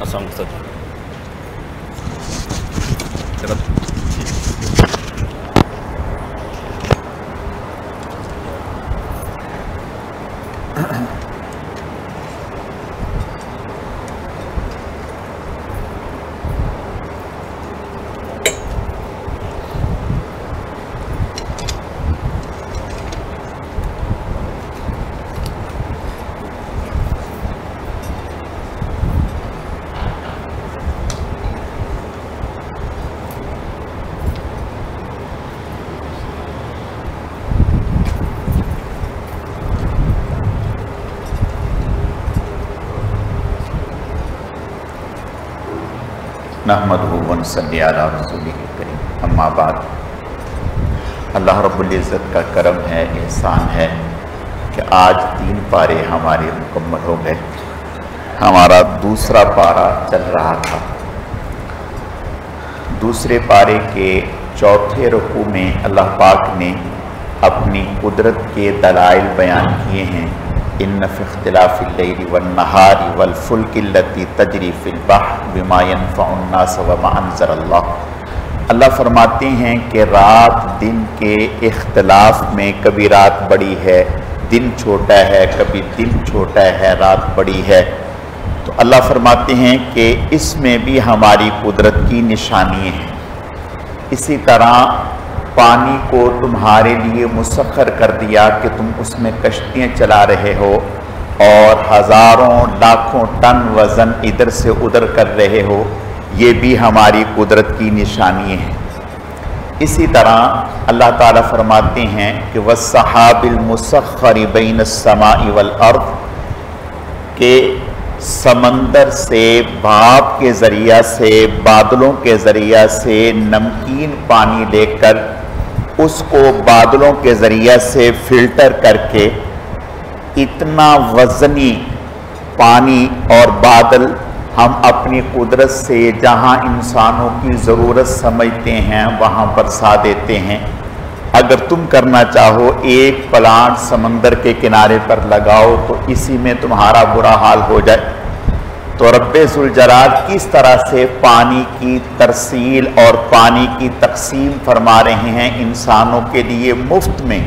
السلام علیکم نحمدہ و نصلی علی رسولہ الکریم، اما بعد۔ اللہ رب العزت کا کرم ہے، احسان ہے کہ آج 3 پارے ہمارے مکمل ہو گئے۔ ہمارا دوسرا پارہ چل رہا تھا۔ دوسرے پارے کے چوتھے رکوع میں اللہ پاک نے اپنی قدرت کے دلائل بیان کیے ہیں۔ ان فی اختلاف اللیل والنہار والفلک التی تجری فی البحر بما ینفع الناس وما انزل اللہ۔ اللہ فرماتے ہیں کہ رات دن کے اختلاف میں کبھی رات بڑی ہے، دن چھوٹا ہے، کبھی دن چھوٹا ہے، رات بڑی ہے۔ تو اللہ فرماتے ہیں کہ اس میں بھی ہماری قدرت کی نشانی ہے۔ اسی طرح پانی کو تمہارے لیے مسخر کر دیا کہ تم اس میں کشتیاں چلا رہے ہو اور ہزاروں لاکھوں ٹن وزن ادھر سے ادھر کر رہے ہو، یہ بھی ہماری قدرت کی نشانی ہے۔ اسی طرح اللہ تعالیٰ فرماتے ہیں کہ وَالسَّحَابِ الْمُسَخَّرِ بَيْنَ السَّمَاءِ وَالْأَرْضِ، کہ سمندر سے بھاپ کے ذریعہ سے، بادلوں کے ذریعہ سے نمکین پانی لے کر اس کو بادلوں کے ذریعہ سے فلٹر کر کے اتنا وزنی پانی اور بادل ہم اپنی قدرت سے جہاں انسانوں کی ضرورت سمجھتے ہیں وہاں برسا دیتے ہیں۔ اگر تم کرنا چاہو ایک پلانٹ سمندر کے کنارے پر لگاؤ تو اسی میں تمہارا برا حال ہو جائے۔ تو رب ذوالجلال کس طرح سے پانی کی ترسیل اور پانی کی تقسیم فرما رہے ہیں انسانوں کے لیے مفت میں،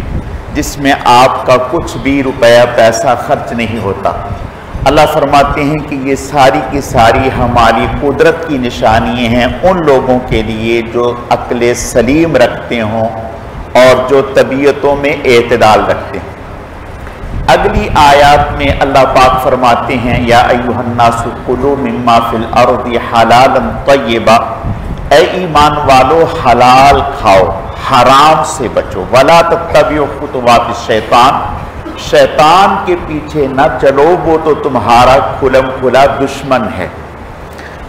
جس میں آپ کا کچھ بھی روپیہ پیسہ خرچ نہیں ہوتا۔ اللہ فرماتے ہیں کہ یہ ساری کی ساری ہماری قدرت کی نشانی ہیں ان لوگوں کے لیے جو عقل سلیم رکھتے ہوں اور جو طبیعتوں میں اعتدال رکھتے ہیں۔ اگلی آیات میں اللہ پاک فرماتے ہیں یا ایھا الناس کلوا مما فی الارض حلالا طیبا، اے ایمان والو حلال کھاؤ، حرام سے بچو، ولا تتبعوا خطوات الشیطان، شیطان کے پیچھے نہ چلو، وہ تو تمہارا کھلم کھلا دشمن ہے۔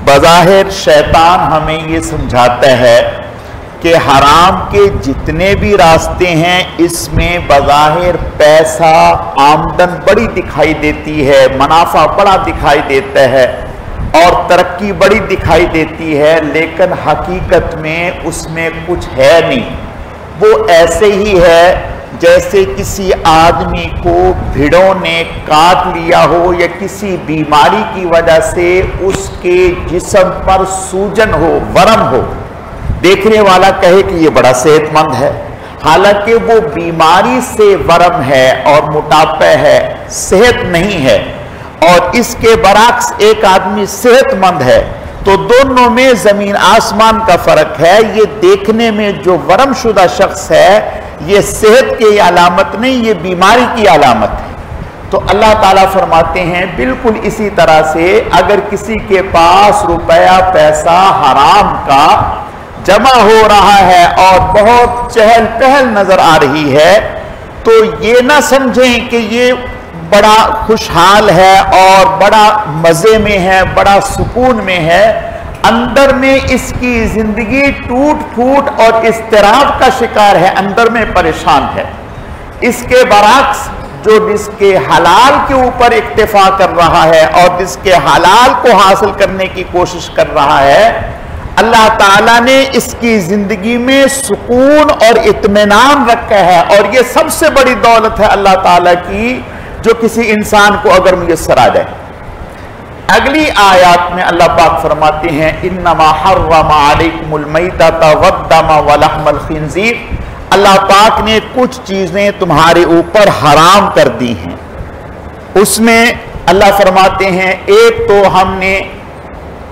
بظاہر شیطان ہمیں یہ سمجھاتا ہے کہ حرام کے جتنے بھی راستے ہیں اس میں بظاہر پیسہ آمدن بڑی دکھائی دیتی ہے، منافع بڑا دکھائی دیتا ہے اور ترقی بڑی دکھائی دیتی ہے، لیکن حقیقت میں اس میں کچھ ہے نہیں۔ وہ ایسے ہی ہے جیسے کسی آدمی کو بھیڑوں نے کاٹ لیا ہو یا کسی بیماری کی وجہ سے اس کے جسم پر سوجن ہو، ورم ہو، دیکھنے والا کہے کہ یہ بڑا صحت مند ہے، حالانکہ وہ بیماری سے ورم ہے اور موٹاپا ہے، صحت نہیں ہے۔ اور اس کے برعکس ایک آدمی صحت مند ہے، تو دونوں میں زمین آسمان کا فرق ہے۔ یہ دیکھنے میں جو ورم شدہ شخص ہے یہ صحت کی علامت نہیں، یہ بیماری کی علامت ہے۔ تو اللہ تعالیٰ فرماتے ہیں بالکل اسی طرح سے اگر کسی کے پاس روپیہ پیسہ حرام کا جمع ہو رہا ہے اور بہت چہل پہل نظر آ رہی ہے تو یہ نہ سمجھیں کہ یہ بڑا خوشحال ہے اور بڑا مزے میں ہے، بڑا سکون میں ہے۔ اندر میں اس کی زندگی ٹوٹ پھوٹ اور اضطراب کا شکار ہے، اندر میں پریشان ہے۔ اس کے برعکس جو جس کے حلال کے اوپر اکتفا کر رہا ہے اور جس کے حلال کو حاصل کرنے کی کوشش کر رہا ہے، اللہ تعالیٰ نے اس کی زندگی میں سکون اور اطمینان رکھا ہے، اور یہ سب سے بڑی دولت ہے اللہ تعالیٰ کی جو کسی انسان کو اگر میسر آ جائے۔ اگلی आयत में अल्लाह पाक फरमाते हैं इन्नमा हर्रमा अलैकुमुल मैतता वद्दम वलहमल खिंजीर, अल्लाह पाक ने कुछ चीजें तुम्हारे ऊपर हराम कर दी हैं। उसमें अल्लाह फरमाते हैं एक तो हमने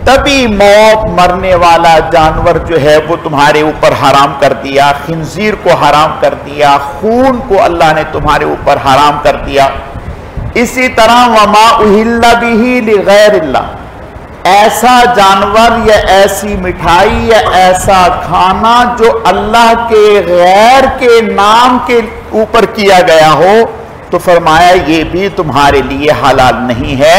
तभी मौत मरने वाला जानवर जो है वो तुम्हारे ऊपर हराम कर दिया, खिंजीर को हराम कर दिया, खून को अल्लाह ने तुम्हारे ऊपर हराम कर दिया। इसी तरह वमा उहिल्ला बिही लिगैरिल्लाह, ऐसा जानवर या ऐसी मिठाई या ऐसा खाना जो अल्लाह के गैर के नाम के ऊपर किया गया हो, तो फरमाया ये भी तुम्हारे लिए हलाल नहीं है,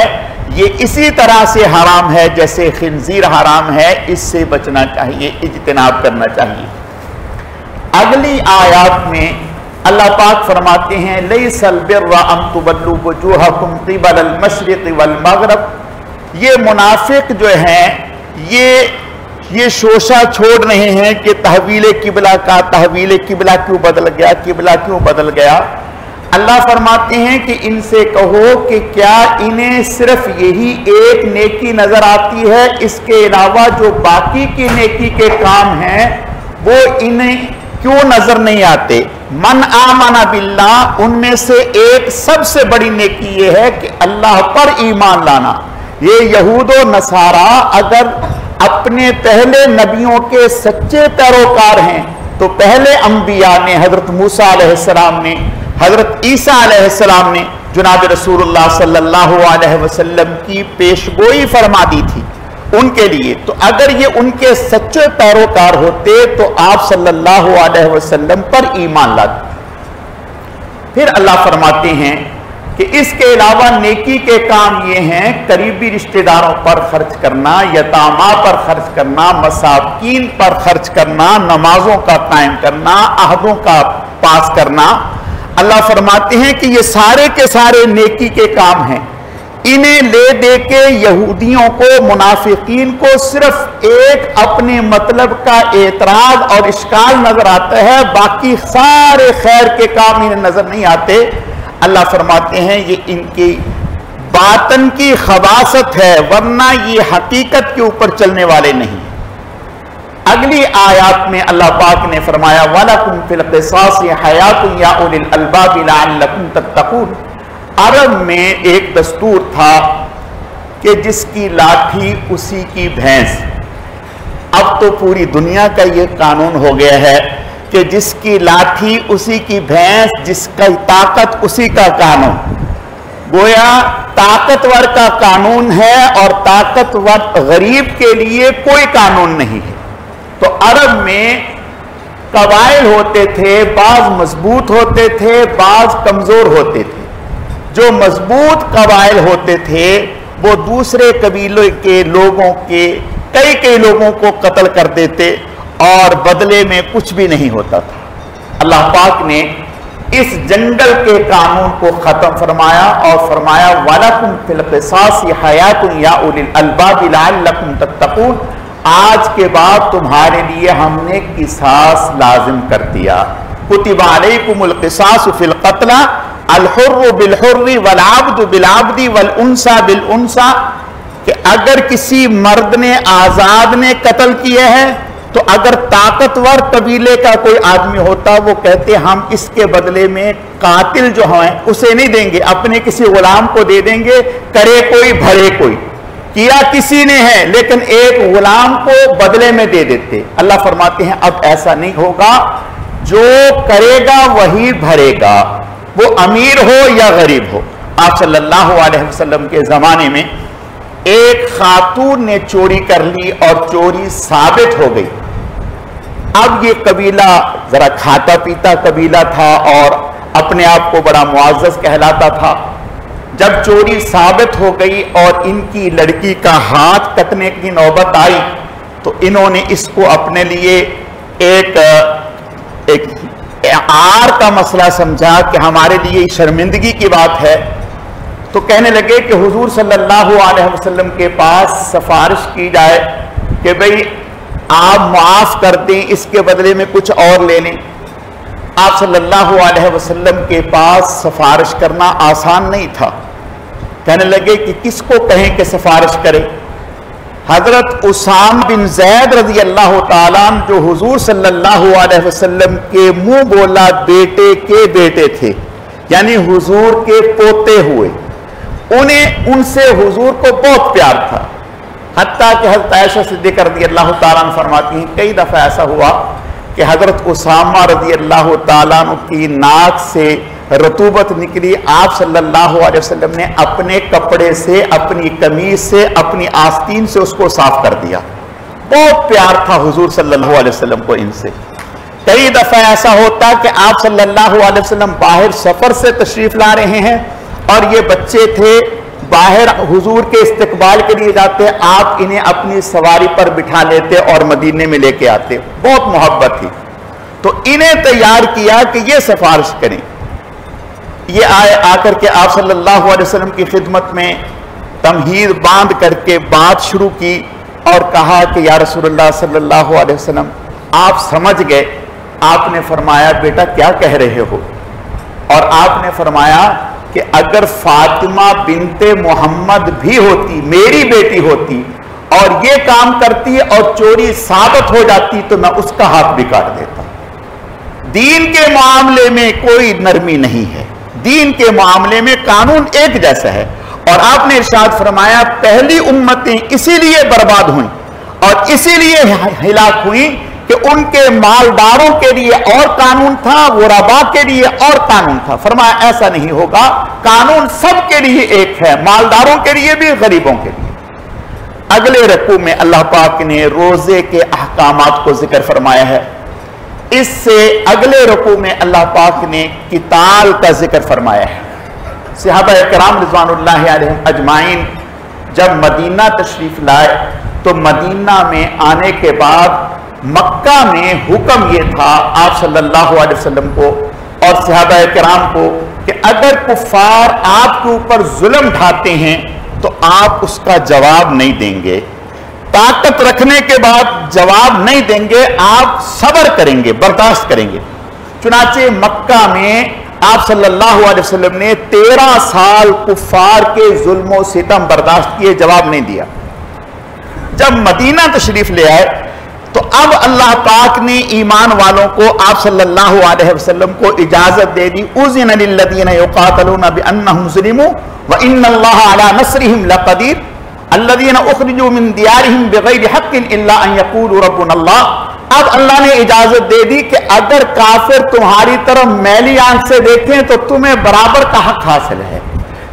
ये इसी तरह से हराम है जैसे खिंजीर हराम है, इससे बचना चाहिए, इज्तिनाब करना चाहिए। अगली आयत में अल्लाह पाक फरमाते हैं लैसल बिर्रा अन तुवल्लू वजूहकुम क़िबलल मशरिक़ वल मग़रिब, ये मुनाफिक जो हैं ये शोशा छोड़ रहे हैं कि तहवील किबला क्यों बदल गया, किबला क्यों बदल गया। अल्लाह फरमाते हैं कि इनसे कहो कि क्या इन्हें सिर्फ यही एक नेकी नजर आती है, इसके अलावा जो बाकी की नेकी के काम हैं वो इन्हें क्यों नजर नहीं आते। मन आमना बिल्लाह, उनमें से एक सबसे बड़ी नेकी ये है कि अल्लाह पर ईमान लाना। ये यहूदो नसारा अगर अपने पहले नबियों के सच्चे पैरोकार हैं तो पहले अंबिया ने, हजरत मूसा अलैहिस्सलाम ने, हजरत ईसा अलैहिस्सलाम ने जनाब रसूलुल्लाह सल्लल्लाहु अलैहि वसल्लम की पेशगोई फरमा दी थी उनके लिए। तो अगर ये उनके सच्चे पैरोकार होते तो आप सल्लल्लाहु अलैहि वसल्लम पर ईमान लाते। फिर अल्लाह फरमाते हैं कि इसके अलावा नेकी के काम ये हैं करीबी रिश्तेदारों पर खर्च करना, यतामा पर खर्च करना, मसाकीन पर खर्च करना, नमाजों का कायम करना, अहदों का पास करना। अल्लाह फरमाते हैं कि ये सारे के सारे नेकी के काम हैं। इन्हें ले दे के यहूदियों को, मुनाफिकीन को सिर्फ एक अपने मतलब का एतराज और इश्काल नजर आता है, बाकी सारे खैर के काम इन्हें नजर नहीं आते। अल्लाह फरमाते हैं ये इनकी बातन की खबासत है, वरना ये हकीकत के ऊपर चलने वाले नहीं। अगली आयत में अल्लाह पाक ने फरमाया वलकुम फिल क़िसासि हयातुन या उलिल अलबाबि लअल्लकुम तत्तक़ून। अरब में एक दस्तूर था कि जिसकी लाठी उसी की भैंस। अब तो पूरी दुनिया का ये कानून हो गया है कि जिसकी लाठी उसी की भैंस, जिसका ताकत उसी का कानून। गोया ताकतवर का कानून है और ताकतवर गरीब के लिए कोई कानून नहीं है। तो अरब में कबाइल होते थे, बाज मजबूत होते थे, बाज कमजोर होते थे। जो मजबूत कबाइल होते थे वो दूसरे कबीलों के लोगों के कई लोगों को कत्ल कर देते और बदले में कुछ भी नहीं होता था। अल्लाह पाक ने इस जंगल के कानून को खत्म फरमाया और फरमाया वलकुम फिल क़िसासि हयातुन या उलिल अलबाबि लअल्लकुम तत्तक़ून। आज के बाद तुम्हारे लिए हमने किसास लाजिम कर दिया। कुतिबा अलैकुमुल क़िसासु फिल क़त्ला अल हुर्रु बिल हुर्रि वल अब्दु बिल अब्दि वल उन्सा बिल उन्सा, कि अगर किसी मर्द ने, आजाद ने कत्ल किया है तो अगर ताकतवर कबीले का कोई आदमी होता वो कहते हम इसके बदले में कातिल जो हैं उसे नहीं देंगे, अपने किसी गुलाम को दे देंगे, करे कोई भरे कोई। किया किसी ने है लेकिन एक गुलाम को बदले में दे देते। अल्लाह फरमाते हैं अब ऐसा नहीं होगा, जो करेगा वही भरेगा, वो अमीर हो या गरीब हो। आप सल्लल्लाहु अलैहि वसल्लम के जमाने में एक खातून ने चोरी कर ली और चोरी साबित हो गई। अब ये कबीला जरा खाता पीता कबीला था और अपने आप को बड़ा मुआज़्ज़ज़ कहलाता था। जब चोरी साबित हो गई और इनकी लड़की का हाथ कटने की नौबत आई तो इन्होंने इसको अपने लिए एक आर का मसला समझा कि हमारे लिए शर्मिंदगी की बात है। तो कहने लगे कि हुजूर सल्लल्लाहु अलैहि वसल्लम के पास सिफारिश की जाए कि भाई आप माफ कर दें, इसके बदले में कुछ और ले लें। आप सल्लल्लाहु अलैहि वसल्लम के पास सिफारिश करना आसान नहीं था। कहने लगे कि किसको कहें कि सिफारिश करे। हजरत उसाम बिन ज़ैद रज़ी अल्लाह ताला अन्हु जो हुजूर सल्लल्लाहु अलैहि वसल्लम के मुंह बोला बेटे के बेटे थे, यानी हुजूर के पोते हुए, उनसे हुजूर को बहुत प्यार था। हत्ता कि हज़रत आयशा सिद्दीक़ा रज़ी अल्लाह ताला अन्हा फरमाती हैं कई दफ़ा ऐसा हुआ कि हज़रत उसामा रज़ी अल्लाह ताला अन्हु की नाक से रतूबत निकली, आप सल्लल्लाहु अलैहि वसल्लम ने अपने कपड़े से, अपनी कमीज से, अपनी आस्तीन से उसको साफ कर दिया। बहुत प्यार था हुजूर सल्लल्लाहु अलैहि वसल्लम को इनसे। कई दफा ऐसा होता कि आप सल्लल्लाहु अलैहि वसल्लम बाहर सफर से तशरीफ ला रहे हैं और ये बच्चे थे, बाहर हुजूर के इस्तकबाल के लिए जाते, आप इन्हें अपनी सवारी पर बिठा लेते और मदीने में लेके आते। बहुत मोहब्बत थी, तो इन्हें तैयार किया कि ये सिफारिश करें। ये आए आकर के आप सल्लल्लाहु अलैहि वसल्लम की खिदमत में तमहीद बांध करके बात शुरू की और कहा कि या रसूलुल्लाह सल्लल्लाहु अलैहि वसल्लम आप समझ गए। आपने फरमाया बेटा क्या कह रहे हो? और आपने फरमाया कि अगर फातिमा बिनते मोहम्मद भी होती, मेरी बेटी होती, और ये काम करती और चोरी साबित हो जाती तो मैं उसका हाथ भी काट देता। दीन के मामले में कोई नरमी नहीं है, दीन के मामले में कानून एक जैसा है। और आपने इरशाद फरमाया पहली उम्मतें इसीलिए बर्बाद हुई और इसीलिए हिलाक हुई कि उनके मालदारों के लिए और कानून था, गुरबा के लिए और कानून था। फरमाया ऐसा नहीं होगा, कानून सबके लिए एक है, मालदारों के लिए भी, गरीबों के लिए। अगले रकू में अल्लाह पाक ने रोजे के अहकामात को जिक्र फरमाया है। इससे अगले रकू में अल्लाह पाक ने किताल का जिक्र फरमाया है। सहाबा किराम रिज़वानुल्लाहि अलैहिम अजमाइन जब मदीना तशरीफ लाए तो मदीना में आने के बाद मक्का में हुक्म यह था आप सल्लल्लाहु अलैहि वसल्लम को और सहाबा किराम को कि अगर कुफ्फार आपके ऊपर जुल्म ढाते हैं तो आप उसका जवाब नहीं देंगे, ताकत रखने के बाद जवाब नहीं देंगे, आप सब्र करेंगे, बर्दाश्त करेंगे। चुनाचे मक्का में आप सल्लल्लाहु अलैहि वसल्लम ने 13 साल कुफ्फार के जुल्म सितम बर्दाश्त किए, जवाब नहीं दिया। जब मदीना तशरीफ ले आए तो अब अल्लाह पाक ने ईमान वालों को आप सल्लल्लाहु अलैहि वसल्लम को इजाजत दे दी। उज़िन लिल्लज़ीना युक़ातलूना बिअन्नहुम ज़ुलिमू व इन्नल्लाहा अला नस्रिहिम लक़दीर अल्लज़ीना उख़रिजू मिन दियारिहिम बिग़ैरि हक़्क़िन इल्ला अन यक़ूलू रब्बुनल्लाह। अब अल्लाह ने इजाजत दे दी कि अगर काफिर तुम्हारी तरफ मैली आंख से देखें तो तुम्हें बराबर का हक हासिल है।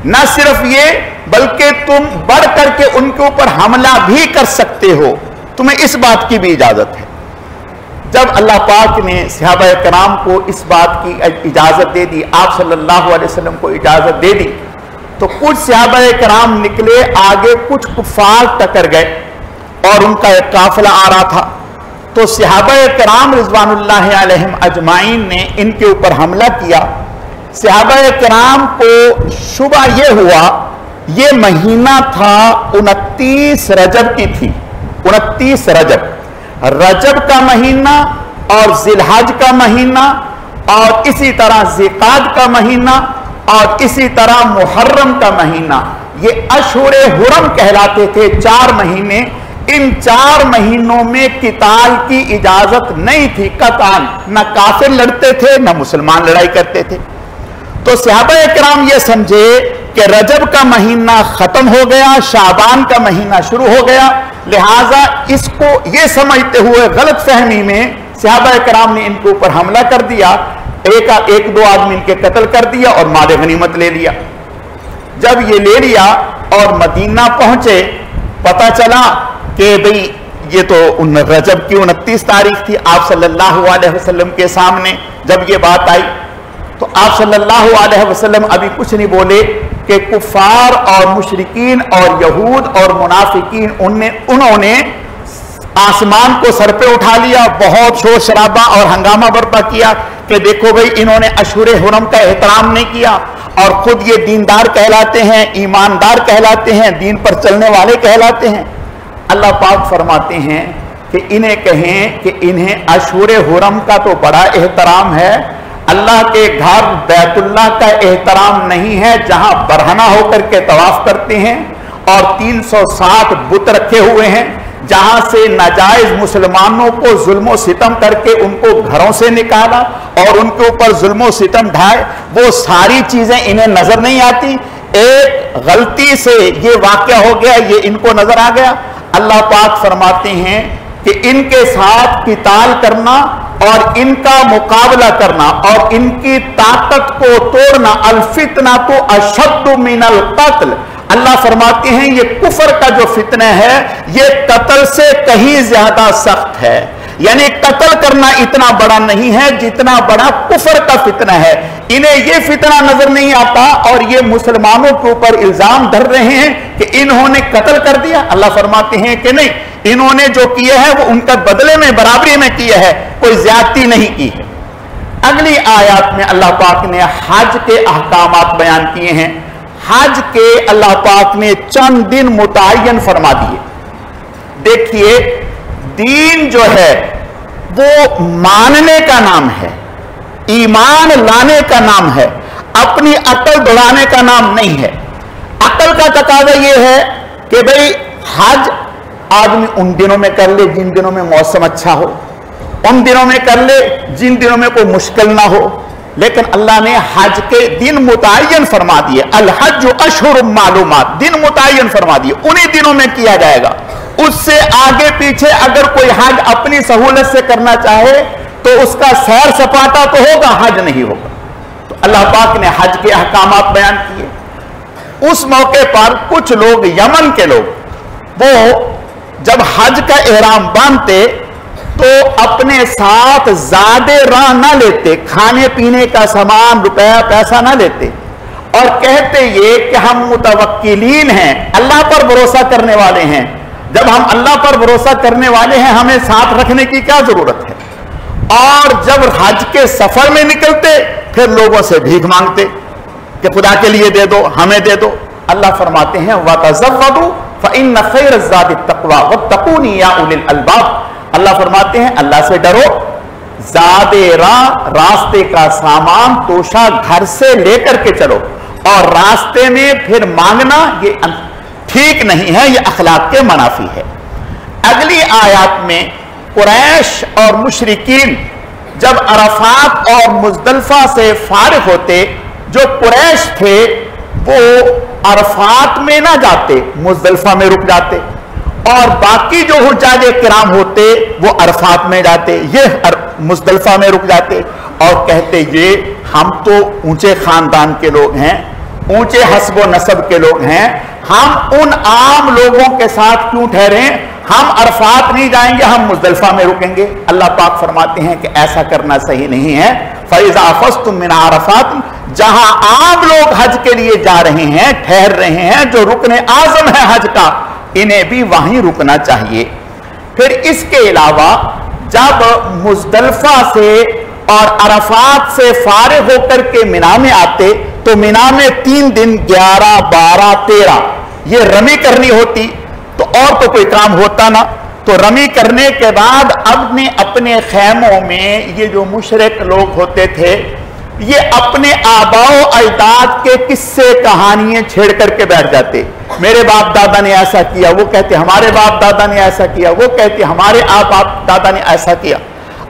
न सिर्फ ये बल्कि तुम बढ़ करके उनके ऊपर हमला भी कर सकते हो, तुम्हें इस बात की भी इजाजत है। जब अल्लाह पाक ने सहाबा किराम को इस बात की इजाजत दे दी, आप सल्लल्लाहु अलैहि वसल्लम को इजाजत दे दी, तो कुछ सहाबा किराम निकले आगे, कुछ कुफ्फार टकर गए और उनका एक काफिला आ रहा था। तो सहाबा किराम रिज़वानुल्लाहि अलैहिम अजमाइन ने इनके ऊपर हमला किया। सहाबा किराम को शुबा ये हुआ, ये महीना था 29 रजब की थी, 29 रजब, रजब का महीना और जिलहज का महीना और इसी तरह ज़िक़ाद का महीना और इसी तरह मुहर्रम का महीना, ये अशहुरे हुरम कहलाते थे, 4 महीने। इन 4 महीनों में किताल की इजाजत नहीं थी कतान, न काफिर लड़ते थे न मुसलमान लड़ाई करते थे। तो सहाबा किराम ये समझे कि रजब का महीना खत्म हो गया, शाबान का महीना शुरू हो गया, लिहाजा इसको ये समझते हुए गलत फहमी में सहाबा किराम ने इनके ऊपर हमला कर दिया। एक दो आदमी इनके कत्ल कर दिया और माल गनीमत ले लिया। जब ये ले लिया और मदीना पहुंचे, पता चला कि भाई ये तो रजब की 29 तारीख थी। आप सल्लल्लाहु अलैहि वसल्लम के सामने जब ये बात आई तो आप सल्लल्लाहु अलैहि वसल्लम अभी कुछ नहीं बोले कि कुफार और मुशरिकीन और यहूद और मुनाफिकीन उन्होंने आसमान को सर पे उठा लिया, बहुत शोर शराबा और हंगामा बर्पा किया कि देखो भाई इन्होंने अशहुरे हुरम का एहतराम नहीं किया और खुद ये दीनदार कहलाते हैं, ईमानदार कहलाते हैं, दीन पर चलने वाले कहलाते हैं। अल्लाह पाक फरमाते हैं कि इन्हें कहें कि इन्हें अशहुरे हुरम का तो बड़ा एहतराम है, अल्लाह के घर बैतुल्लाह का एहतराम नहीं है, जहां बरहना होकर के तवाफ करते हैं और 360 बुत रखे हुए हैं, जहां से नाजायज मुसलमानों को जुल्म सितम करके उनको घरों से निकाला और उनके ऊपर जुल्म सितम ढाए, वो सारी चीजें इन्हें नजर नहीं आती। एक गलती से ये वाकया हो गया, ये इनको नजर आ गया। अल्लाह पाक फरमाते हैं कि इनके साथ किताल करना और इनका मुकाबला करना और इनकी ताकत को तोड़ना, अल फितना तो अशद्दु मिनल कत्ल, अल्लाह फरमाते हैं ये कुफर का जो फितना है ये कत्ल से कहीं ज्यादा सख्त है। यानी कत्ल करना इतना बड़ा नहीं है जितना बड़ा कुफर का फितना है। इन्हें ये फितना नजर नहीं आता और ये मुसलमानों के ऊपर इल्जाम धर रहे हैं कि इन्होंने कत्ल कर दिया। अल्लाह फरमाते हैं कि नहीं, इन्होंने जो किया है वो उनका बदले में बराबरी में किया है, कोई ज्यादती नहीं की है। अगली आयत में अल्लाह पाक ने हज के अहकामात बयान किए हैं। हज के अल्लाह पाक ने चंद दिन मुतय्यन फरमा दिए। देखिए, दीन जो है वो मानने का नाम है, ईमान लाने का नाम है, अपनी अकल दौड़ाने का नाम नहीं है। अकल का तकाजा यह है कि भाई हज आदमी उन दिनों में कर ले जिन दिनों में मौसम अच्छा हो, उन दिनों में कर ले जिन दिनों में कोई मुश्किल ना हो। लेकिन अल्लाह ने हज के दिन मुतय्यन फरमा दिए। अल हज अशहुर मालूमात, दिन मुतय्यन फरमा दिए, उन्हीं दिनों में किया जाएगा। उससे आगे पीछे अगर कोई हज अपनी सहूलत से करना चाहे तो उसका सैर सपाटा तो होगा, हज नहीं होगा। तो अल्लाह पाक ने हज के अहकामात बयान किए। उस मौके पर कुछ लोग, यमन के लोग, वो जब हज का एहराम बांधते तो अपने साथ ज़्यादा राह ना लेते, खाने पीने का सामान, रुपया पैसा ना लेते, और कहते ये कि हम मुतवक्किलीन हैं, अल्लाह पर भरोसा करने वाले हैं। जब हम अल्लाह पर भरोसा करने वाले हैं हमें साथ रखने की क्या जरूरत है। और जब हज के सफर में निकलते फिर लोगों से भीख मांगते कि खुदा के लिए दे दो, हमें दे दो। अल्लाह फरमाते हैं वतज़व्वदू फ़इन्न ख़ैरज़्ज़ादि तक़वा वत्तक़ूनी या उलिल अलबाब। अल्लाह फरमाते हैं अल्लाह से डरो, ज़ादे रास्ते का सामान तोशा घर से लेकर के चलो, और रास्ते में फिर मांगना ये ठीक नहीं है, ये अखलाक के मनाफी है। अगली आयत में कुरैश और मुशरिकीन जब अरफात और मुज़दलिफ़ा से फारिग होते, जो कुरैश थे वो अरफात में ना जाते, मुज़दलिफ़ा में रुक जाते, और बाकी जो हुज्जाज किराम होते वो अरफात में जाते, ये मुज़दलिफ़ा में रुक जाते और कहते ये हम तो ऊंचे खानदान के लोग हैं, ऊंचे हस्ब नसब के लोग हैं, हम उन आम लोगों के साथ क्यों ठहरे, हम अरफात नहीं जाएंगे, हम मुज़दलिफ़ा में रुकेंगे। अल्लाह पाक फरमाते हैं कि ऐसा करना सही नहीं है। फ़इज़ा अफ़ज़्तुम मिन अरफ़ात, जहां आम लोग हज के लिए जा रहे हैं, ठहर रहे हैं, जो रुकने आज़म है हज का, इन्हें भी वहीं रुकना चाहिए। फिर इसके अलावा जब मुज़दलिफ़ा से और अरफात से फारिग होकर के मिना में आते तो मिना में 3 दिन 11, 12, 13 ये रमी करनी होती, तो और तो कोई काम होता ना। तो रमी करने के बाद अपने खैमों में ये जो मुशरिक लोग होते थे ये अपने आबाओ अजदाद के किस्से कहानियां छेड़ करके बैठ जाते। मेरे बाप दादा ने ऐसा किया, वो कहते हमारे बाप दादा ने ऐसा किया, वो कहते हमारे बाप दादा ने ऐसा किया।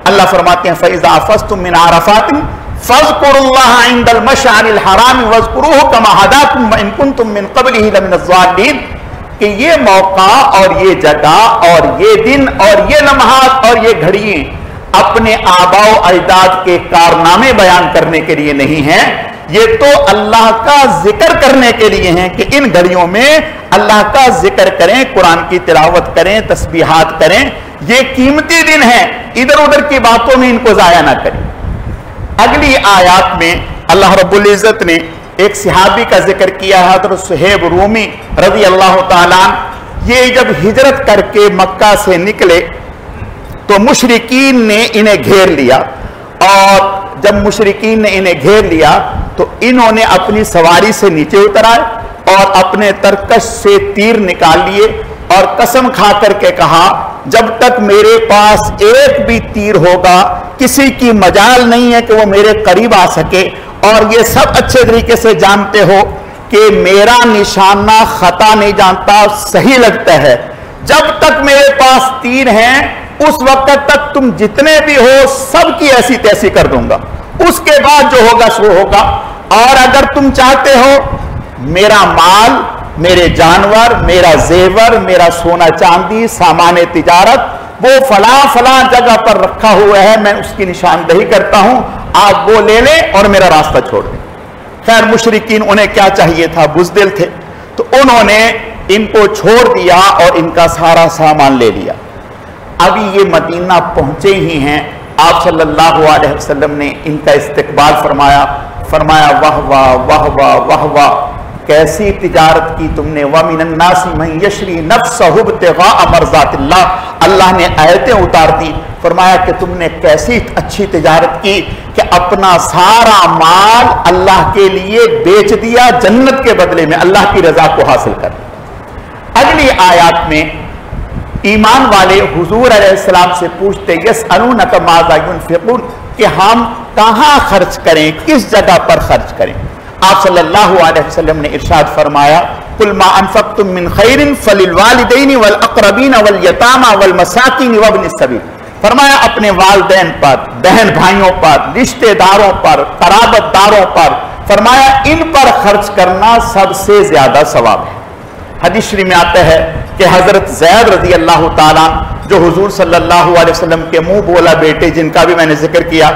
अल्लाह फरमाते हैं फ़इज़ा अफ़ज़्तुम मिन अरफ़ातिन फ़ज़्कुरुल्लाह इंदल मशअरिल हराम वज़्कुरूहु कमा हदाकुम व इन कुंतुम मिन क़ब्लिही लमिनज़्ज़ालिमीन, कि ये मौका और ये जगह और ये दिन और ये लम्हात और ये घड़ियां अपने आबाओ अजदाद के कारनामे बयान करने के लिए नहीं है, ये तो अल्लाह का जिक्र करने के लिए हैं कि इन घड़ियों में अल्लाह का जिक्र करें, कुरान की तिलावत करें, तस्बीहात करें। ये कीमती दिन है, इधर उधर की बातों में इनको जाया ना करें। अगली आयत में अल्लाह रब्बुल इज्जत ने एक सहाबी का जिक्र किया है, हज़रत सुहैब रूमी रज़ी अल्लाह ताला। ये जब हिजरत करके मक्का से निकले तो मुशरिकीन ने इन्हें घेर लिया, और जब मुशरिकीन ने इन्हें घेर लिया तो इन्होंने अपनी सवारी से नीचे उतर आए और अपने तरकश से तीर निकाल लिए और कसम खा करके कहा جب تک میرے پاس ایک بھی تیر ہوگا کسی کی مجال نہیں ہے کہ وہ میرے قریب آ سکے. اور یہ سب اچھے طریقے سے جانتے ہو کہ میرا نشانہ خطا نہیں جانتا، صحیح لگتا ہے. جب تک میرے پاس تیر ہیں اس وقت تک تم جتنے بھی ہو سب کی ایسی تیسی کر دوں گا. اس کے بعد جو ہوگا سو ہوگا. اور اگر تم چاہتے ہو میرا مال، میرے جانور، میرا زیور، میرا سونا چاندی، سامان تجارت وہ فلاں جگہ پر رکھا ہوا ہے، میں اس کی نشاندہی کرتا ہوں، آپ وہ لے لیں اور میرا راستہ چھوڑ دیں. خیر مشرکین انہیں کیا چاہیے تھا، بزدل تھے، تو انہوں نے ان کو چھوڑ دیا اور ان کا سارا سامان لے لیا. ابھی یہ مدینہ پہنچے ہی ہیں، آپ صلی اللہ علیہ وسلم نے ان کا استقبال فرمایا واہ واہ واہ واہ واہ واہ، کیسی تجارت کی تم نے. وَمِنَ النَّاسِ مَن يَشْرِي نَفْسَهُ ابْتِغَاءَ مَرْضَاتِ اللَّهِ. اللہ نے آیتیں اتار دی، فرمایا کہ تم نے کیسی اچھی تجارت کی کہ اپنا سارا مال اللہ کے لیے بیچ دیا جنت کے بدلے میں، اللہ کی رضا کو حاصل کر. اگلی آیات میں ایمان والے حضور علیہ السلام سے پوچھتے یسألونک ماذا ينفقون، کہ ہم کہاں خرچ کریں، کس جگہ پر خرچ کریں. آپ صلی اللہ علیہ وسلم نے ارشاد فرمایا قل ما انفقتم من خیر فللوالدین والاقربین والیتامى والمساکین وابن السبیل. فرمایا اپنے والدین پر، بہن بھائیوں پر، رشتہ داروں پر، قرابت داروں پر، فرمایا ان پر خرچ کرنا سب سے زیادہ ثواب ہے. حدیث شریف میں آتا ہے کہ حضرت زید رضی اللہ تعالیٰ جو حضور صلی اللہ علیہ وسلم کے منہ بولا بیٹے، جن کا بھی میں نے ذکر کیا،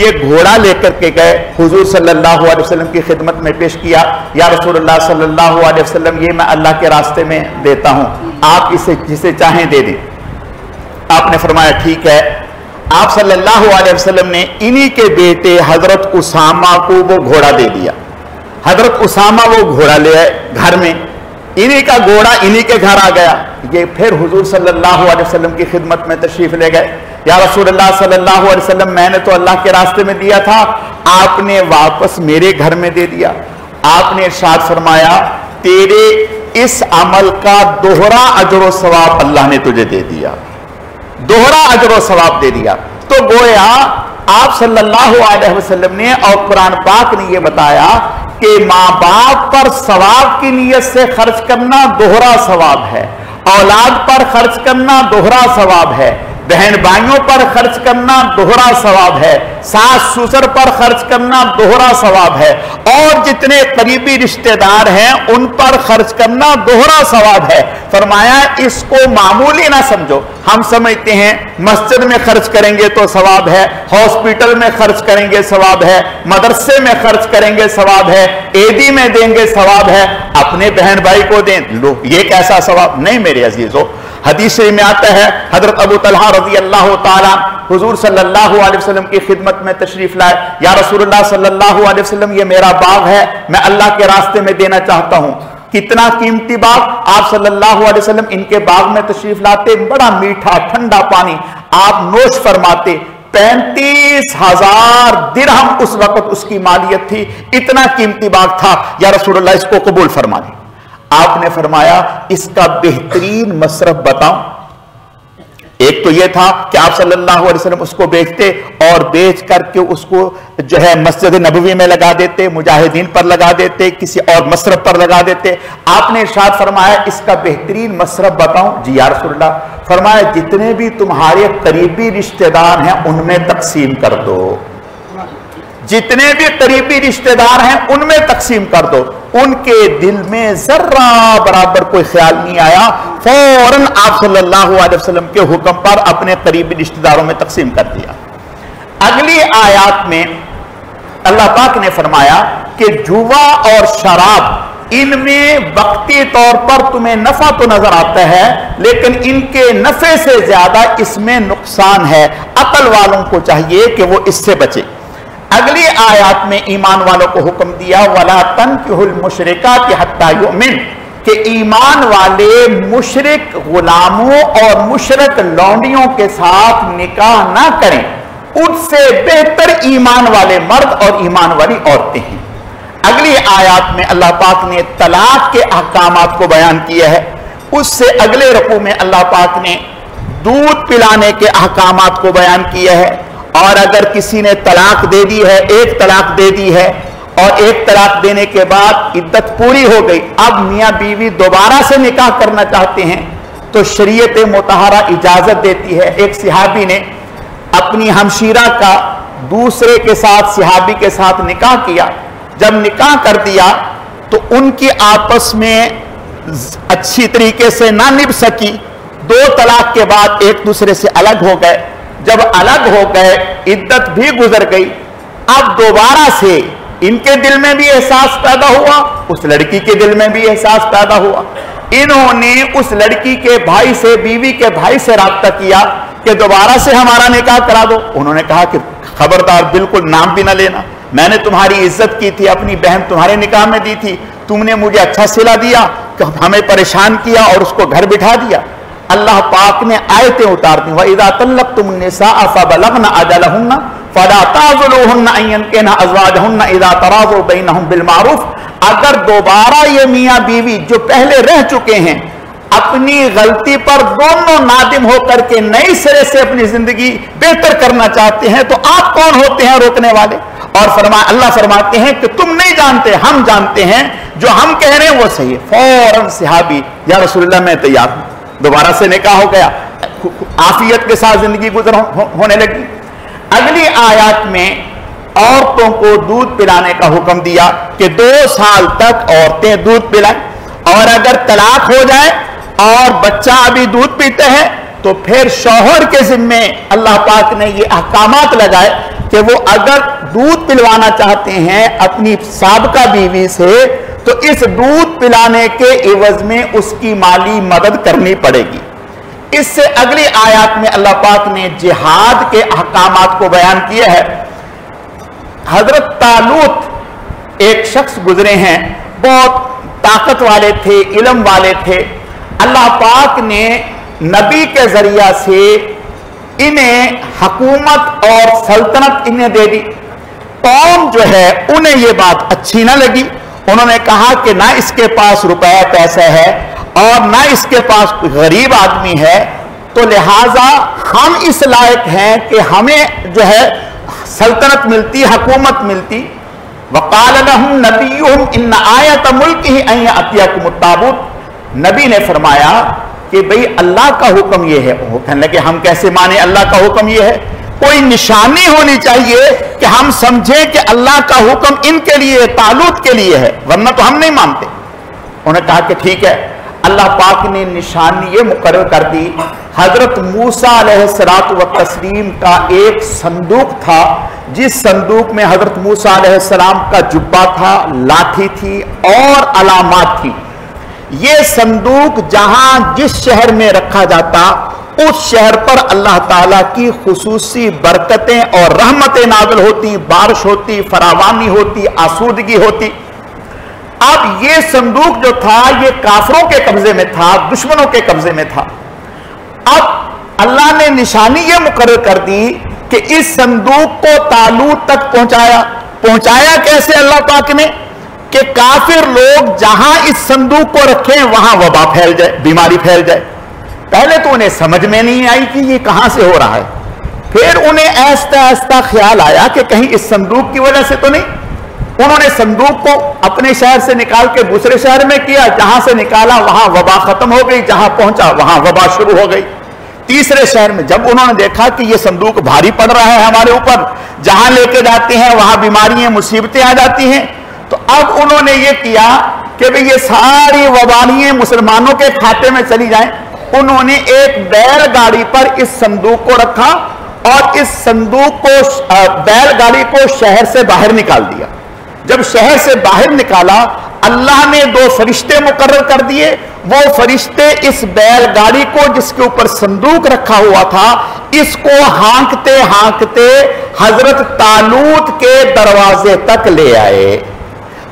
یہ گھوڑا لے کر کے گئے حضور صلی اللہ علیہ وسلم کی خدمت میں پیش کیا. یا رسول اللہ صلی اللہ علیہ وسلم یہ میں اللہ کے راستے میں دیتا ہوں، آپ اسے جسے چاہیں دے دیں. آپ نے فرمایا ٹھیک ہے. آپ صلی اللہ علیہ وسلم نے انہی کے بیٹے حضرت اسامہ کو وہ گھوڑا دے دیا. حضرت اسامہ وہ گھوڑا لے آئے گھر میں، انہی کا گھوڑا انہی کے گھر آ گیا. یہ پھر حضور صلی اللہ علیہ وسلم کی خدمت میں تشریف لے گئے. یا رسول اللہ صلی اللہ علیہ وسلم میں نے تو اللہ کے راستے میں دیا تھا، آپ نے واپس میرے گھر میں دے دیا. آپ نے ارشاد فرمایا تیرے اس عمل کا دوہرا اجر و ثواب اللہ نے تجھے دے دیا، دوہرا اجر و ثواب دے دیا. تو گویا آپ صلی اللہ علیہ وسلم نے اور قرآن پاک نے یہ بتایا کہ ماں باپ پر ثواب کی نیت سے خرچ کرنا دوہرا ثواب ہے، اولاد پر خرچ کرنا دوہرا ثواب ہے، بہن بھائیوں پر خرچ کرنا دوہرا ثواب ہے، ساس سسر پر خرچ کرنا دوہرا ثواب ہے، اور جتنے قریبی رشتہ دار ہیں ان پر خرچ کرنا دوہرا ثواب ہے. فرمایا اس کو معمولی نہ سمجھو. ہم سمجھتے ہیں مسجد میں خرچ کریں گے تو ثواب ہے، ہاسپٹل میں خرچ کریں گے ثواب ہے، مدرسے میں خرچ کریں گے ثواب ہے، عیدی میں دیں گے ثواب ہے، اپنے بہن بھائی کو دیں لو یہ کیسا ثواب. نہیں میرے عزیزو، حدیث میں آتا ہے حضرت ابو طلحہ رضی اللہ تعالیٰ حضور صلی اللہ علیہ وسلم کی خدمت میں تشریف لائے. یا رسول اللہ صلی اللہ علیہ وسلم یہ میرا باغ ہے، میں اللہ کے راستے میں دینا چاہتا ہوں. کتنا قیمتی باغ. آپ صلی اللہ علیہ وسلم ان کے باغ میں تشریف لاتے، بڑا میٹھا ٹھنڈا پانی آپ نوش فرماتے. 35,000 درہم اس وقت اس کی مالیت تھی، اتنا قیمتی باغ تھا. یا رسول اللہ اس کو قبول فرما لیں. آپ نے فرمایا اس کا بہترین مصرف بتاؤں. ایک تو یہ تھا کہ آپ صلی اللہ علیہ وسلم اس کو بیچتے اور بیچ کر کے اس کو جو ہے مسجد نبوی میں لگا دیتے، مجاہدین پر لگا دیتے، کسی اور مصرف پر لگا دیتے. آپ نے ارشاد فرمایا اس کا بہترین مصرف بتاؤں. جی یا رسول اللہ. فرمایا جتنے بھی تمہارے قریبی رشتہ دار ہیں ان میں تقسیم کر دو، جتنے بھی قریبی رشتہ دار ہیں ان میں تقسیم کر دو. ان کے دل میں ذرہ برابر کوئی خیال نہیں آیا، فوراً آپ صلی اللہ علیہ وسلم کے حکم پر اپنے قریبی رشتہ داروں میں تقسیم کر دیا. اگلی آیات میں اللہ پاک نے فرمایا کہ جوا اور شراب ان میں وقتی طور پر تمہیں نفع تو نظر آتا ہے لیکن ان کے نفع سے زیادہ اس میں نقصان ہے. عقل والوں کو چاہیے کہ وہ اس سے بچے. اگلی آیات میں ایمان والوں کو حکم دیا وَلَا تَنْكِحُوا الْمُشْرِكَاتِ حَتَّى يُؤْمِنْ، کہ ایمان والے مشرک غلاموں اور مشرک لونڈیوں کے ساتھ نکاح نہ کریں، ان سے بہتر ایمان والے مرد اور ایمان والی عورتیں ہیں. اگلی آیات میں اللہ پاک نے طلاق کے احکامات کو بیان کیا ہے. اس سے اگلے رکوع میں اللہ پاک نے दूध पिलाने के अहकामात को बयान किया है। और अगर किसी ने तलाक दे दी है, एक तलाक दे दी है और एक तलाक देने के बाद इद्दत पूरी हो गई, अब मियां बीवी दोबारा से निकाह करना चाहते हैं तो शरीयत मुतहरा इजाजत देती है। एक सहाबी ने अपनी हमशीरा का दूसरे के साथ, सहाबी के साथ निकाह किया। जब निकाह कर दिया तो उनकी आपस में अच्छी तरीके से ना निभ सकी, 2 तलाक के बाद एक दूसरे से अलग हो गए। जब अलग हो गए, इद्दत भी गुजर गई। अब दोबारा से इनके दिल में भी एहसास पैदा हुआ, उस लड़की के दिल में भी एहसास पैदा हुआ। इन्होंने उस लड़की के भाई से, बीवी के भाई से राब्ता किया कि दोबारा से हमारा निकाह करा दो। उन्होंने कहा कि खबरदार, बिल्कुल नाम भी ना लेना, मैंने तुम्हारी इज्जत की थी, अपनी बहन तुम्हारे निकाह में दी थी, तुमने मुझे अच्छा सिला दिया, हमें परेशान किया और उसको घर बिठा दिया। अल्लाह पाक ने आयतें उतार दी, वइज़ा तल्लक़्तुमुन निसाअ फ़बलग़्न अजलहुन्ना फ़ला ताज़ुलूहुन्ना अन यनकिहना अज़वाजहुन्ना इज़ा तराज़ू बैनहुम बिल मारूफ़। अगर दोबारा ये मियाँ बीवी जो पहले रह चुके हैं अपनी गलती पर दोनों नादिम होकर के नई सिरे से अपनी जिंदगी बेहतर करना चाहते हैं तो आप कौन होते हैं रोकने वाले? और अल्लाह फरमाते हैं कि तुम नहीं जानते, हम जानते हैं, जो हम कह रहे हैं वो सही है। फौरन सहाबी, या रसूलुल्लाह मैं तैयार हूं, दोबारा से निकाह हो गया, आफियत के साथ जिंदगी गुजर होने लगी। अगली आयत में औरतों को दूध पिलाने का हुक्म दिया कि 2 साल तक औरतें दूध पिलाएं, और अगर तलाक हो जाए और बच्चा अभी दूध पीते हैं तो फिर शौहर के जिम्मे अल्लाह पाक ने ये अहकामात लगाए कि वो अगर दूध पिलवाना चाहते हैं अपनी साबका बीवी से तो इस दूध पिलाने के एवज में उसकी माली मदद करनी पड़ेगी। इससे अगली आयत में अल्लाह पाक ने जिहाद के अहकामात को बयान किया है। हजरत तालूत एक शख्स गुजरे हैं, बहुत ताकत वाले थे, इल्म वाले थे। अल्लाह पाक ने नबी के जरिया से इन्हें हुकूमत और सल्तनत इन्हें दे दी। कौम जो है उन्हें यह बात अच्छी ना लगी। उन्होंने कहा कि ना इसके पास रुपया पैसा है और ना इसके पास गरीब आदमी है, तो लिहाजा हम इस लायक हैं कि हमें जो है सल्तनत मिलती, हुकूमत मिलती। वक़ाल लहुम नबियुहुम इन्न आयत मुल्किही अन यअतियकुमुत ताबूत। नबी ने फरमाया कि भाई अल्लाह का हुक्म यह है। वो कहने लगे हम कैसे माने अल्लाह का हुक्म यह है? कोई निशानी होनी चाहिए कि हम समझें कि अल्लाह का हुक्म इनके लिए, तालूत के लिए है, वरना तो हम नहीं मानते। उन्होंने कहा कि ठीक है। अल्लाह पाक ने निशानी ये मुकर्रर कर दी। हजरत मूसा अलैहिस्सलातु व तस्लीम का एक संदूक था, जिस संदूक में हजरत मूसा अलैहिस्सलाम का जुब्बा था, लाठी थी और अलामात थी। ये संदूक जहां जिस शहर में रखा जाता उस शहर पर अल्लाह ताला की खुसूसी बरकतें और रहमतें नाज़िल होती, बारिश होती, फरावानी होती, आसूदगी होती। अब ये संदूक जो था ये काफिरों के कब्जे में था, दुश्मनों के कब्जे में था। अब अल्लाह ने निशानी ये मुकर्रर कर दी कि इस संदूक को तालूत तक पहुंचाया कैसे अल्लाह पाक ने? कि काफिर लोग जहां इस संदूक को रखें वहां वबा फैल जाए, बीमारी फैल जाए। पहले तो उन्हें समझ में नहीं आई कि ये कहां से हो रहा है। फिर उन्हें ऐसा ऐसा ख्याल आया कि कहीं इस संदूक की वजह से तो नहीं। उन्होंने संदूक को अपने शहर से निकाल के दूसरे शहर में किया, जहां से निकाला वहां वबा खत्म हो गई, जहां पहुंचा वहां वबा शुरू हो गई। तीसरे शहर में जब उन्होंने देखा कि ये संदूक भारी पड़ रहा है हमारे ऊपर, जहां लेके जाते हैं वहां बीमारियां, मुसीबतें आ जाती हैं, तो अब उन्होंने ये किया कि भाई ये सारी वबालियां मुसलमानों के खाते में चली जाएं। उन्होंने एक बैलगाड़ी पर इस संदूक को रखा और इस संदूक को, बैलगाड़ी को शहर से बाहर निकाल दिया। जब शहर से बाहर निकाला, अल्लाह ने 2 फरिश्ते मुकर्रर कर दिए। वो फरिश्ते इस बैलगाड़ी को जिसके ऊपर संदूक रखा हुआ था, इसको हाँकते हाँकते हजरत तालूत के दरवाजे तक ले आए।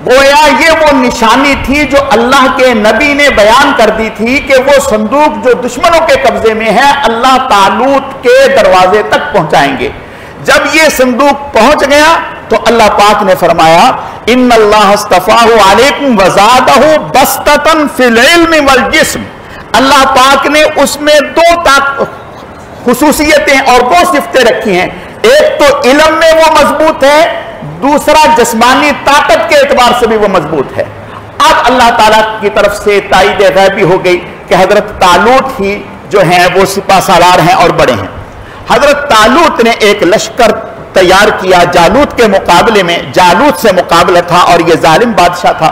गोया ये वो निशानी थी जो अल्लाह के नबी ने बयान कर दी थी कि वो संदूक जो दुश्मनों के कब्जे में है अल्लाह तालूत के दरवाजे तक पहुंचाएंगे। जब ये संदूक पहुंच गया तो अल्लाह पाक ने फरमाया इन्नल्लाह अस्तफाहु अलैकुम वज़ादहु बस्ततन फिल इल्मि वल जिस्म। अल्लाह पाक ने उसमें 2 خصوصیتیں اور دو صفتیں رکھی ہیں. ایک تو علم میں وہ مضبوط ہے, دوسرا جسمانی طاقت کے اعتبار سے بھی وہ مضبوط ہے. اب اللہ تعالیٰ کی طرف سے تائید غیبی ہو گئی کہ حضرت طالوت ہی جو ہیں وہ سپہ سالار ہیں اور بڑے ہیں. حضرت طالوت نے ایک لشکر تیار کیا جالوت کے مقابلے میں. جالوت سے مقابلہ تھا اور یہ ظالم بادشاہ تھا.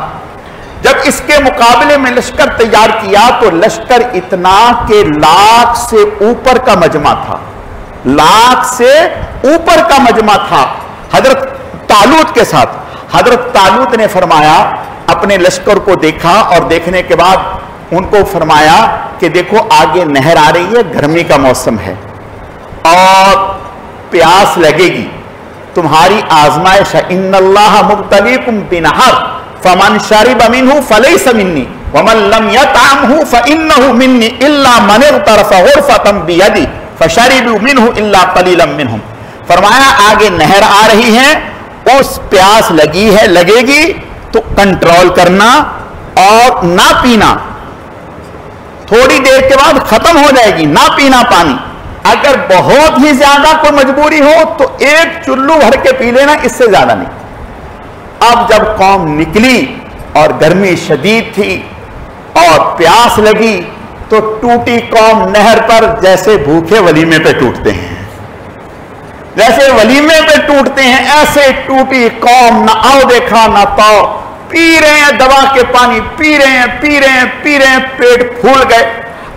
جب اس کے مقابلے میں لشکر تیار کیا تو لشکر اتنا کہ 1,00,000 سے اوپر کا مجمع تھا. 1,00,000 سے اوپر کا مجمع تھا حضرت طالوت کے ساتھ. حضرت طالوت نے فرمایا, اپنے لشکر کو دیکھا اور دیکھنے کے بعد ان کو فرمایا کہ دیکھو آگے نہر آ رہی ہے, گرمی کا موسم ہے اور پیاس لگے گی, تمہاری آزمائش ہے. ان اللہ مبتلیکم بنہر فمن شرب منہ فلیس منی ومن لم یطعمہ فانہ منی الا من اغترف غرفۃ بیدی فشربوا منہ الا قلیلا منہم. فرمایا آگے نہر آ رہی ہے, اس پیاس لگی ہے, لگے گی تو کنٹرول کرنا اور نہ پینا, تھوڑی دیر کے بعد ختم ہو جائے گی, نہ پینا پانی. اگر بہت ہی زیادہ کوئی مجبوری ہو تو ایک چلو بھر کے پی لینا, اس سے زیادہ نہیں. اب جب قوم نکلی اور گرمی شدید تھی اور پیاس لگی تو ٹوٹی قوم نہر پر جیسے بھوکے ولیمے پہ ٹوٹتے ہیں, جیسے ولیمے پہ ٹوٹتے ہیں ایسے ٹوٹی قوم. نہ آؤ دیکھا نہ پاؤ, پی رہے ہیں دبا کے پانی, پی رہے ہیں پی رہے ہیں پی رہے ہیں, پیٹ پھول گئے.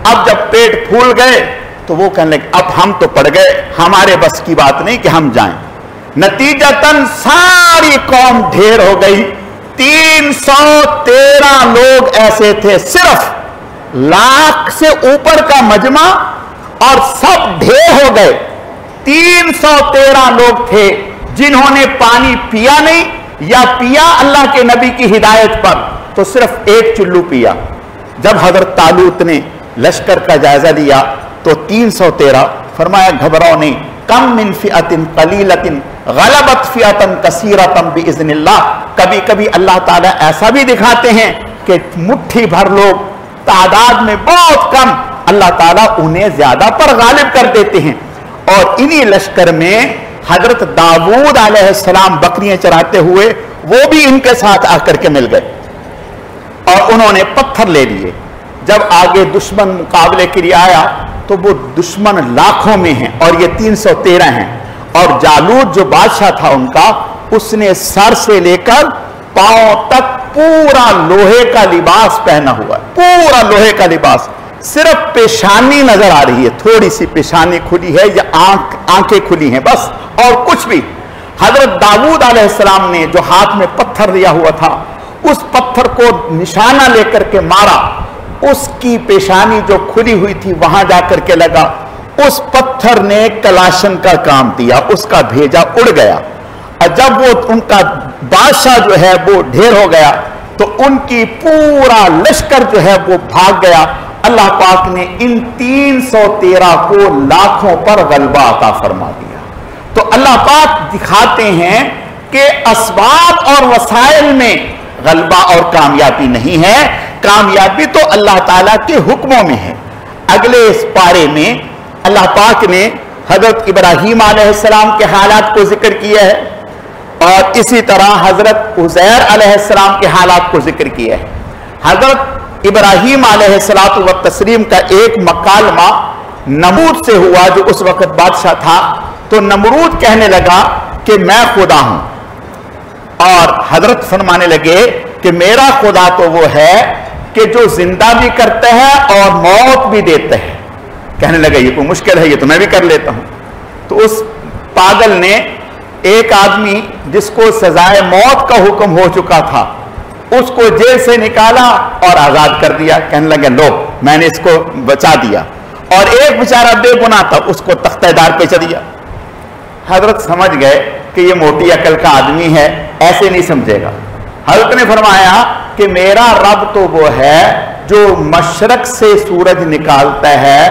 اب جب پیٹ پھول گئے تو وہ کہنے لگے اب ہم تو پڑ گئے, ہمارے بس کی بات نہیں کہ ہم جائیں. نتیجتاً ساری قوم ڈھیر ہو گئی. 313 لوگ ایسے تھے, صرف 1,00,000 سے اوپر کا مجمع اور سب ڈھیر ہو گئے. 313 لوگ تھے جنہوں نے پانی پیا نہیں, یا پیا اللہ کے نبی کی ہدایت پر تو صرف ایک چلو پیا. جب حضرت طالوت نے لشکر کا جائزہ لیا تو 313. فرمایا گھبراؤ نہیں, کم من فئۃ قلیلۃ غلبت فئۃ کثیرۃ باذن اللہ. کبھی کبھی اللہ تعالیٰ ایسا بھی دکھاتے ہیں کہ مٹھی بھر لوگ تعداد میں بہت کم, اللہ تعالیٰ انہیں زیادہ پر غالب کر دیتے ہیں. اور انہی لشکر میں حضرت داؤد علیہ السلام بکریاں چراتے ہوئے وہ بھی ان کے ساتھ آ کر کے مل گئے اور انہوں نے پتھر لے لیے. جب آگے دشمن مقابلے کے لیے آیا تو وہ دشمن لاکھوں میں ہیں اور یہ 313 ہیں. اور جالوت جو بادشاہ تھا ان کا, اس نے سر سے لے کر پاؤں تک پورا لوہے کا لباس پہنا ہوا ہے, پورا لوہے کا لباس. صرف پیشانی نظر آ رہی ہے, تھوڑی سی پیشانی کھلی ہے یا آنکھیں کھلی ہیں بس, اور کچھ بھی. حضرت داؤد علیہ السلام نے جو ہاتھ میں پتھر لیا ہوا تھا, اس پتھر کو نشانہ لے کر کے مارا, اس کی پیشانی جو کھلی ہوئی تھی وہاں جا کر کے لگا. اس پتھر نے کلاشن کا کام دیا, اس کا بھیجا اڑ گیا. اور جب وہ ان کا بادشاہ جو ہے وہ ڈھیر ہو گیا تو ان کی پورا لشکر جو ہے وہ بھاگ گیا. اللہ پاک نے ان 313 کو لاکھوں پر غلبہ عطا فرما دیا. تو اللہ پاک دکھاتے ہیں کہ اسباب اور وسائل میں غلبہ اور کامیابی نہیں ہے, کامیابی تو اللہ تعالیٰ کے حکموں میں ہے. اگلے اس پارے میں اللہ پاک نے حضرت ابراہیم علیہ السلام کے حالات کو ذکر کیا ہے اور اسی طرح حضرت عزیر علیہ السلام کے حالات کو ذکر کیا ہے. حضرت ابراہیم علیہ السلام و تسلیم کا ایک مکالمہ نمرود سے ہوا جو اس وقت بادشاہ تھا. تو نمرود کہنے لگا کہ میں خدا ہوں, اور حضرت فرمانے لگے کہ میرا خدا تو وہ ہے کہ جو زندہ بھی کرتا ہے اور موت بھی دیتا ہے. کہنے لگا یہ کوئی مشکل ہے, یہ تو میں بھی کر لیتا ہوں. تو اس پاگل نے ایک آدمی جس کو سزائے موت کا حکم ہو چکا تھا, اس کو جیل سے نکالا اور آزاد کر دیا. کہنے لگا لو میں نے اس کو بچا دیا. اور ایک بیچارہ بے گناہ تھا, اس کو تختہ دار پہ چڑھ دیا. حضرت سمجھ گئے کہ یہ موٹی عقل کا آدمی ہے, ایسے نہیں سمجھے گا. حضرت نے فرمایا کہ میرا رب تو وہ ہے جو مشرق سے سورج نکالتا ہے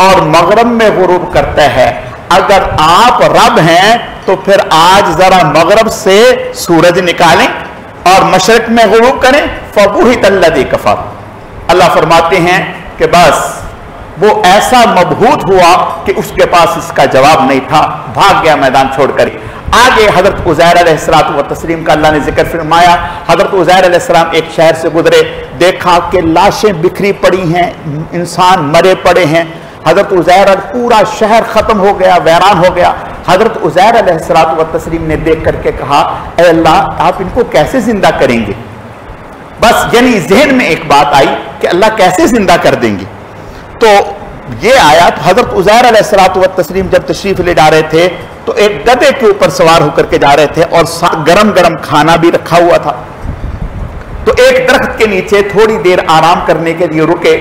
اور مغرب میں غروب کرتا ہے. اگر آپ رب ہیں تو پھر آج ذرا مغرب سے سورج نکالیں اور مشرق میں غروب کریں. فبہت الذی کفر. اللہ فرماتے ہیں کہ بس وہ ایسا مبہوت ہوا کہ اس کے پاس اس کا جواب نہیں تھا، بھاگ گیا میدان چھوڑ کر۔ آگے حضرت عزیر علیہ السلام و تسلیم کا اللہ نے ذکر فرمایا۔ حضرت عزیر علیہ السلام ایک شہر سے گزرے، دیکھا کہ لاشیں بکھری پڑی ہیں، انسان مرے پڑے ہیں۔ حضرت عزیر پورا شہر ختم ہو گیا، ویران ہو گیا۔ حضرت عزیر علیہ السلام و تسلیم نے دیکھ کر کے کہا اے اللہ آپ ان کو کیسے زندہ کریں گے؟ بس یعنی ذہن میں ایک بات آئی کہ اللہ کیسے زندہ کر دیں گے۔ تو یہ آیات حضرت عزیر علیہ الصلوۃ والتسلیم جب تشریف لے جا رہے تھے تو ایک گدھے کے اوپر سوار ہو کر کے جا رہے تھے اور گرم گرم کھانا بھی رکھا ہوا تھا۔ تو ایک درخت کے نیچے تھوڑی دیر آرام کرنے کے لیے رکے۔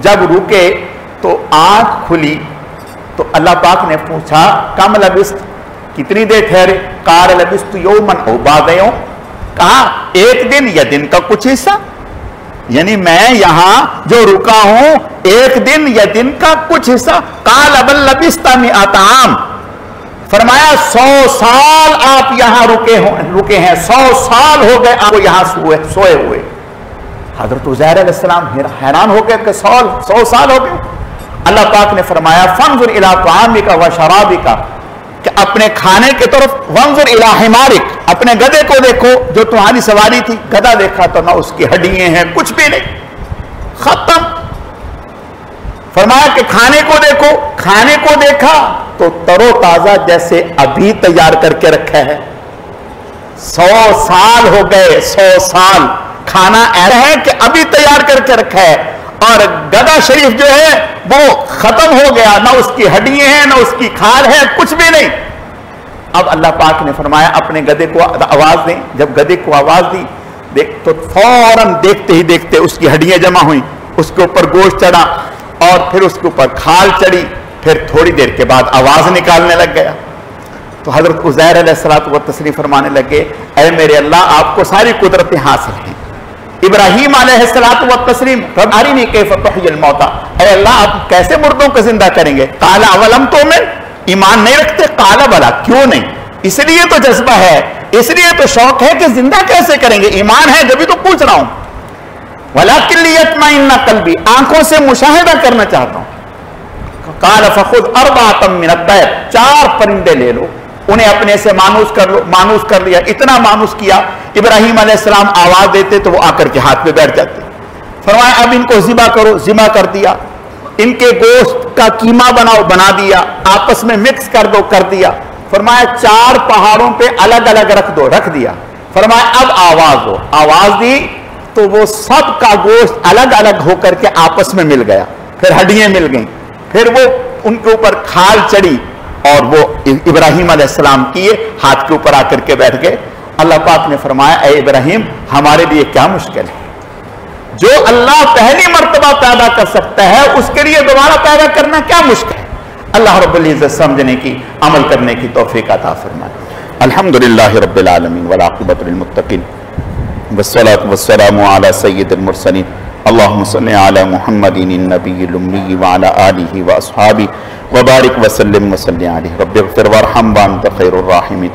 جب رکے تو آنکھ کھلی تو اللہ پاک نے پوچھا کم لبست، کتنی دیر ٹھہرے؟ قال لبست یوما او بعض یوم، کہا ایک دن یا دن کا کچھ حصہ، یعنی میں یہاں جو رکا ہوں ایک دن یا دن کا کچھ حصہ۔ قال بل لبست مئۃ عام، فرمایا 100 سال آپ یہاں رکے ہیں، 100 سال ہو گئے آپ کو یہاں سوئے ہوئے۔ حضرت عزیر علیہ السلام حیران ہو گئے کہ 100 سال ہو گئے۔ اللہ پاک نے فرمایا فانظر الی طعامک و شرابک، کہ اپنے کھانے کی طرف، وانظر الی حمارک، اپنے گدھے کو دیکھو جو تمہاری سواری تھی۔ گدھا دیکھا تو نہ اس کی ہڈیاں ہیں، کچھ بھی نہیں، ختم۔ فرمایا کہ کھانے کو دیکھو، کھانے کو دیکھا تو تر و تازہ جیسے ابھی تیار کر کے رکھا ہے۔ 100 سال ہو گئے، 100 سال کھانا ایسا ہے کہ ابھی تیار کر کے رکھا ہے، اور گدھا شریف جو ہے وہ ختم ہو گیا، نہ اس کی ہڈیاں ہیں نہ اس کی کھال ہے، کچھ بھی نہیں۔ اب اللہ پاک نے فرمایا اپنے گدھے کو آواز دیں۔ جب گدھے کو آواز دی دیکھ تو فوراً دیکھتے ہی دیکھتے اس کی ہڈیاں جمع ہوئیں، اس کے اوپر گوشت چڑھا اور پھر اس کے اوپر کھال چڑھی، پھر تھوڑی دیر کے بعد آواز نکالنے لگ گیا۔ تو حضرت عزیر علیہ الصلوۃ والتسلیم فرمانے لگے اے میرے اللہ آپ کو ساری قدرتیں حاصل ہیں۔ ابراہیم علیہ الصلوۃ والتسلیم رب ارنی کیف تحیی الموتى، اے اللہ آپ کیسے مردوں کو زندہ کریں گے؟ قال اولم تؤمن، ایمان نہیں رکھتے؟ قال بلا، کیوں نہیں؟ اس لیے تو جذبہ ہے، اس لیے تو شوق ہے کہ زندہ کیسے کریں گے، ایمان ہے جبھی تو پوچھ رہا ہوں۔ ولکن لیطمئن قلبی، آنکھوں سے مشاہدہ کرنا چاہتا ہوں۔ قال فخذ اربعۃ من الطیر، 4 پرندے لے لو، انہیں اپنے سے مانوس کر لیا۔ اتنا مانوس کیا ابراہیم علیہ السلام آواز دیتے تو وہ آ کر کے ہاتھ پہ بیٹھ جاتے۔ فرمایا اب ان کو ذبح کرو، ذبح کر دیا۔ ان کے گوشت کا قیمہ بناؤ، بنا دیا۔ آپس میں مکس کر دو، کر دیا۔ فرمایا 4 پہاڑوں پہ الگ الگ رکھ دو، رکھ دیا۔ فرمایا اب آواز دو، آواز دی تو وہ سب کا گوشت الگ الگ ہو کر کے آپس میں مل گیا، پھر ہڈیاں مل گئیں، پھر وہ ان کے اوپر کھال چڑھی اور وہ ابراہیم علیہ السلام کی ہاتھ کے اوپر آ کر کے بیٹھ گئے۔ اللہ پاک نے فرمایا اے ابراہیم ہمارے لیے کیا مشکل ہے، جو اللہ پہلی مرتبہ پیدا کر سکتا ہے اس کے لیے دوبارہ پیدا کرنا کیا مشکل ہے۔ اللہ رب العزت سمجھنے کی، عمل کرنے کی توفیق عطا فرمائے۔ الحمدللہ رب العالمین والعاقبۃ للمتقین والصلاة والسلام علی سید المرسلین اللہم صلی علی محمد النبی الامی وعلی آلہ واصحابہ وبارک وسلم وصلی علیہ رب اغفر وارحم وانت خیر الراحمین۔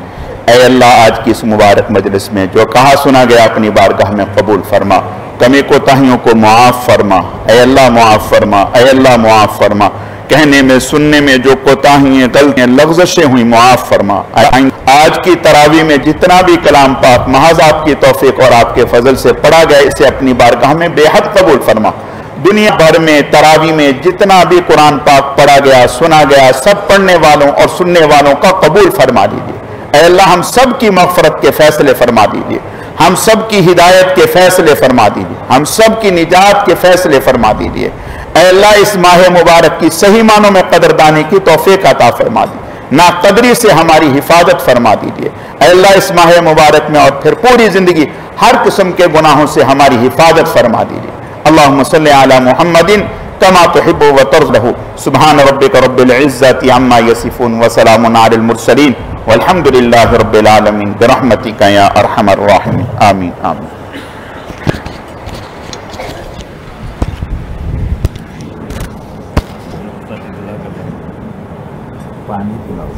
اے اللہ آج کی اس مبارک مجلس میں جو کہا سنا گیا اپنی بارگاہ میں قبول فرما، کمی کوتاہیوں کو معاف فرما، اے اللہ معاف فرما، اے اللہ معاف فرما۔ کہنے میں سننے میں جو کوتاہیاں غلطیاں لغزشیں ہوئی معاف فرما۔ آج کی تراویح میں جتنا بھی کلام پاک محض آپ کی توفیق اور آپ کے فضل سے پڑھا گیا اسے اپنی بارگاہ میں بے حد قبول فرما۔ دنیا بھر میں تراویح میں جتنا بھی قرآن پاک پڑھا گیا سنا گیا سب پڑھنے والوں اور سننے والوں کا قبول فرما دیجیے۔ اے اللہ ہم سب کی مغفرت کے فیصلے فرما دیجیے، ہم سب کی ہدایت کے فیصلے فرما دیجیے، ہم سب کی نجات کے فیصلے فرما دیجیے۔ اے اللہ اس ماہ مبارک کی صحیح معنوں میں قدردانی کی توفیق عطا فرما دیجیے، ناقدری سے ہماری حفاظت فرما دیجیے۔ اے اللہ اس ماہ مبارک میں اور پھر پوری زندگی ہر قسم کے گناہوں سے ہماری حفاظت فرما دیجیے۔ اللہم صلی علی محمد کما تحب و ترضى سبحان ربک رب العزت عما یصفون وسلام علی المرسلین والحمد للہ رب العالمین برحمتک یا ارحم الراحمین آمین آمین۔ پانی پلاؤ۔